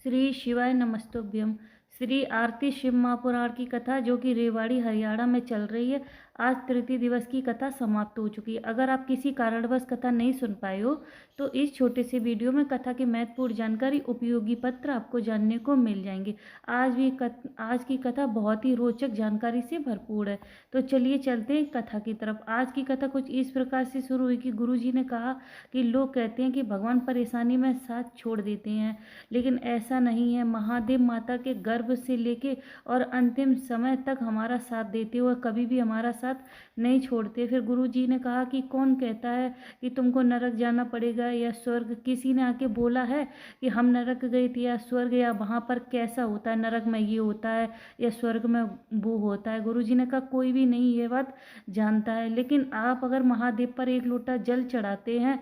श्री शिवाय नमस्तुभ्यम। श्री आरती शिव महापुराण की कथा जो कि रेवाड़ी हरियाणा में चल रही है। आज तृतीय दिवस की कथा समाप्त हो चुकी है। अगर आप किसी कारणवश कथा नहीं सुन पाए हो तो इस छोटे से वीडियो में कथा की महत्वपूर्ण जानकारी, उपयोगी पत्र आपको जानने को मिल जाएंगे। आज की कथा बहुत ही रोचक जानकारी से भरपूर है। तो चलिए चलते हैं कथा की तरफ। आज की कथा कुछ इस प्रकार से शुरू हुई कि गुरुजी ने कहा कि लोग कहते हैं कि भगवान परेशानी में साथ छोड़ देते हैं, लेकिन ऐसा नहीं है। महादेव माता के गर्भ से लेके और अंतिम समय तक हमारा साथ देते हुए कभी भी हमारा साथ नहीं छोड़ते। फिर गुरुजी ने कहा कि कौन कहता है कि तुमको नरक जाना पड़ेगा या स्वर्ग? किसी ने आके बोला है कि हम नरक गए थे या स्वर्ग, या वहाँ पर कैसा होता है, नरक में ये होता है या स्वर्ग में वो होता है? गुरुजी ने कहा कोई भी नहीं ये बात जानता है, लेकिन आप अगर महादेव पर एक लोटा जल चढ़ाते हैं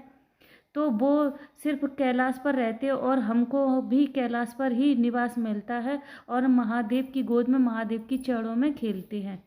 तो वो सिर्फ कैलाश पर रहते हैं और हमको भी कैलाश पर ही निवास मिलता है और महादेव की गोद में, महादेव की चरणों में खेलते हैं।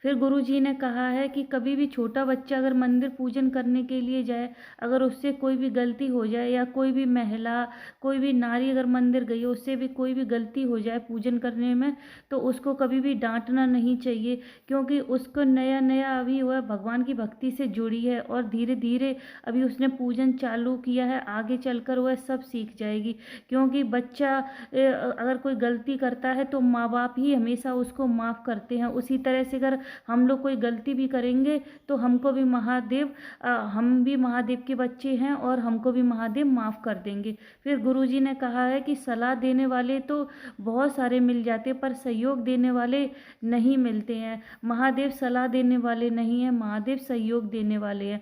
फिर गुरुजी ने कहा है कि कभी भी छोटा बच्चा अगर मंदिर पूजन करने के लिए जाए, अगर उससे कोई भी गलती हो जाए, या कोई भी महिला, कोई भी नारी अगर मंदिर गई उससे भी कोई भी गलती हो जाए पूजन करने में, तो उसको कभी भी डांटना नहीं चाहिए, क्योंकि उसको नया नया अभी वह भगवान की भक्ति से जुड़ी है और धीरे धीरे अभी उसने पूजन चालू किया है। आगे चलकर वह सब सीख जाएगी, क्योंकि बच्चा अगर कोई गलती करता है तो माँ बाप ही हमेशा उसको माफ़ करते हैं। उसी तरह से अगर हम लोग कोई गलती भी करेंगे तो हमको भी महादेव, हम भी महादेव के बच्चे हैं और हमको भी महादेव माफ़ कर देंगे। फिर गुरुजी ने कहा है कि सलाह देने वाले तो बहुत सारे मिल जाते, पर सहयोग देने वाले नहीं मिलते हैं। महादेव सलाह देने वाले नहीं हैं, महादेव सहयोग देने वाले हैं।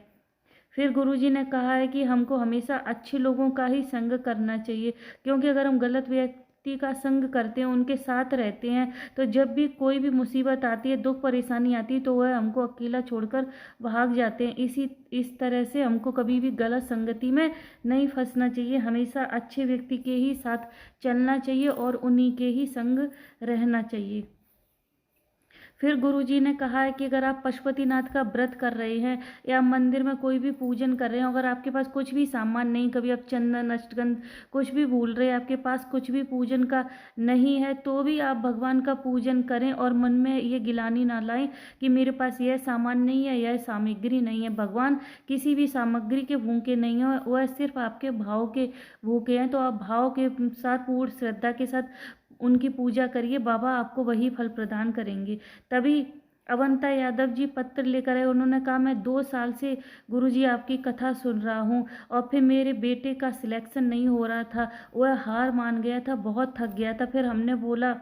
फिर गुरुजी ने कहा है कि हमको हमेशा अच्छे लोगों का ही संग करना चाहिए, क्योंकि अगर हम गलत व्यक्ति का संग करते हैं, उनके साथ रहते हैं, तो जब भी कोई भी मुसीबत आती है, दुख परेशानी आती है, तो वह हमको अकेला छोड़कर भाग जाते हैं। इस तरह से हमको कभी भी गलत संगति में नहीं फंसना चाहिए, हमेशा अच्छे व्यक्ति के ही साथ चलना चाहिए और उन्हीं के ही संग रहना चाहिए। फिर गुरुजी ने कहा है कि अगर आप पशुपतिनाथ का व्रत कर रहे हैं या मंदिर में कोई भी पूजन कर रहे हैं, अगर आपके पास कुछ भी सामान नहीं, कभी आप चंदन अष्टगंध कुछ भी भूल रहे हैं, आपके पास कुछ भी पूजन का नहीं है, तो भी आप भगवान का पूजन करें और मन में ये गिलानी ना लाएं कि मेरे पास यह सामान नहीं है, यह सामग्री नहीं है। भगवान किसी भी सामग्री के भूखे नहीं है, वह सिर्फ आपके भाव के भूखे हैं। तो आप भाव के साथ, पूर्ण श्रद्धा के साथ उनकी पूजा करिए, बाबा आपको वही फल प्रदान करेंगे। तभी अवंता यादव जी पत्र लेकर आए। उन्होंने कहा मैं 2 साल से गुरुजी आपकी कथा सुन रहा हूँ और फिर मेरे बेटे का सिलेक्शन नहीं हो रहा था, वह हार मान गया था, बहुत थक गया था। फिर हमने बोला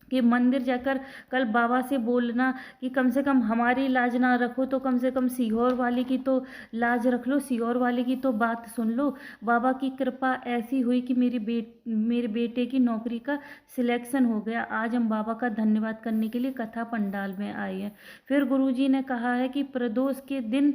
कि मंदिर जाकर कल बाबा से बोलना कि कम से कम हमारी लाज ना रखो तो कम से कम सीहोर वाले की तो लाज रख लो, सीहोर वाले की तो बात सुन लो। बाबा की कृपा ऐसी हुई कि मेरे बेटे की नौकरी का सिलेक्शन हो गया। आज हम बाबा का धन्यवाद करने के लिए कथा पंडाल में आए हैं। फिर गुरुजी ने कहा है कि प्रदोष के दिन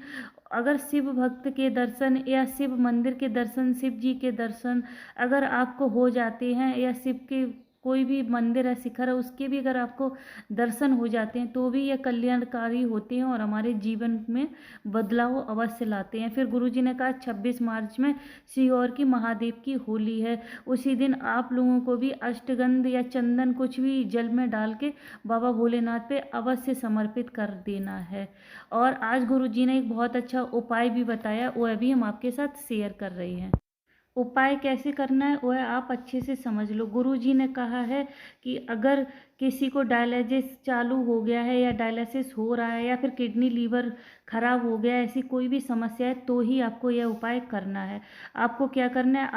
अगर शिव भक्त के दर्शन या शिव मंदिर के दर्शन, शिव जी के दर्शन अगर आपको हो जाते हैं, या शिव के कोई भी मंदिर है, शिखर है, उसके भी अगर आपको दर्शन हो जाते हैं, तो भी ये कल्याणकारी होते हैं और हमारे जीवन में बदलाव अवश्य लाते हैं। फिर गुरुजी ने कहा 26 मार्च में सीहोर की महादेव की होली है। उसी दिन आप लोगों को भी अष्टगंध या चंदन कुछ भी जल में डाल के बाबा भोलेनाथ पे अवश्य समर्पित कर देना है। और आज गुरुजी ने एक बहुत अच्छा उपाय भी बताया, वह भी हम आपके साथ शेयर कर रहे हैं। उपाय कैसे करना है वह आप अच्छे से समझ लो। गुरुजी ने कहा है कि अगर किसी को डायलिसिस चालू हो गया है या डायलिसिस हो रहा है या फिर किडनी लीवर खराब हो गया है, ऐसी कोई भी समस्या है, तो ही आपको यह उपाय करना है। आपको क्या करना है,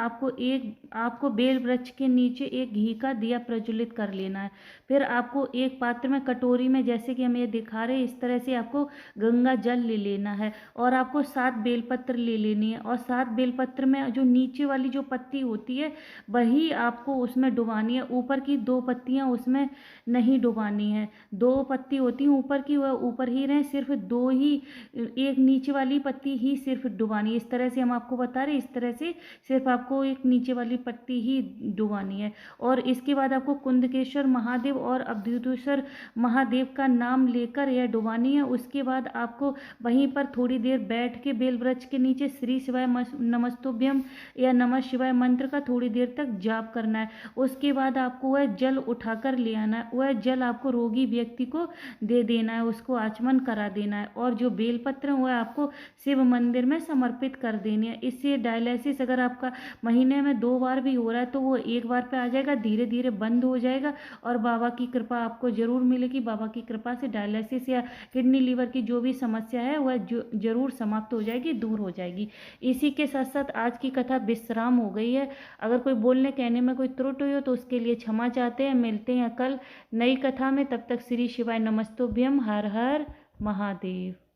आपको बेल वृक्ष के नीचे एक घी का दिया प्रज्वलित कर लेना है। फिर आपको एक पात्र में, कटोरी में, जैसे कि हम ये दिखा रहे हैं, इस तरह से आपको गंगा जल ले लेना है और आपको 7 बेलपत्र ले लेनी है। और 7 बेलपत्र में जो नीचे वाली जो पत्ती होती है वही आपको उसमें डुबानी है, ऊपर की 2 पत्तियां उसमें नहीं डुबानी है। 2 पत्ती होती हैं ऊपर की, वह ऊपर ही रहें, सिर्फ 2 ही, एक नीचे वाली पत्ती ही सिर्फ डुबानी है। इस तरह से हम आपको बता रहे हैं, इस तरह से सिर्फ आपको एक नीचे वाली पत्ती ही डुबानी है। और इसके बाद आपको कुंदकेश्वर महादेव और अवधूतेश्वर महादेव का नाम लेकर यह डुबानी है। उसके बाद आपको वहीं पर थोड़ी देर बैठ के बेल वृक्ष के नीचे श्री शिवाय नमस्तुभ्यम या नमः शिवाय मंत्र का थोड़ी देर तक जाप करना है। उसके बाद आपको वह जल उठाकर ले आना है, वह जल आपको रोगी व्यक्ति को दे देना है, उसको आचमन करा देना है, और जो बेलपत्र है वह आपको शिव मंदिर में समर्पित कर देनी है। इससे डायलिसिस अगर आपका महीने में 2 बार भी हो रहा है तो वो 1 बार पे आ जाएगा, धीरे धीरे बंद हो जाएगा और बाबा की कृपा आपको जरूर मिलेगी। बाबा की कृपा से डायलिसिस या किडनी लीवर की जो भी समस्या है वह जरूर समाप्त हो जाएगी, दूर हो जाएगी। इसी के साथ साथ आज की कथा विश्राम हो गई है। अगर कोई बोलने कहने में कोई त्रुटि हुई हो तो उसके लिए क्षमा चाहते हैं। मिलते हैं कल नई कथा में, तब तक श्री शिवाय नमस्तुभ्यम। हर हर महादेव।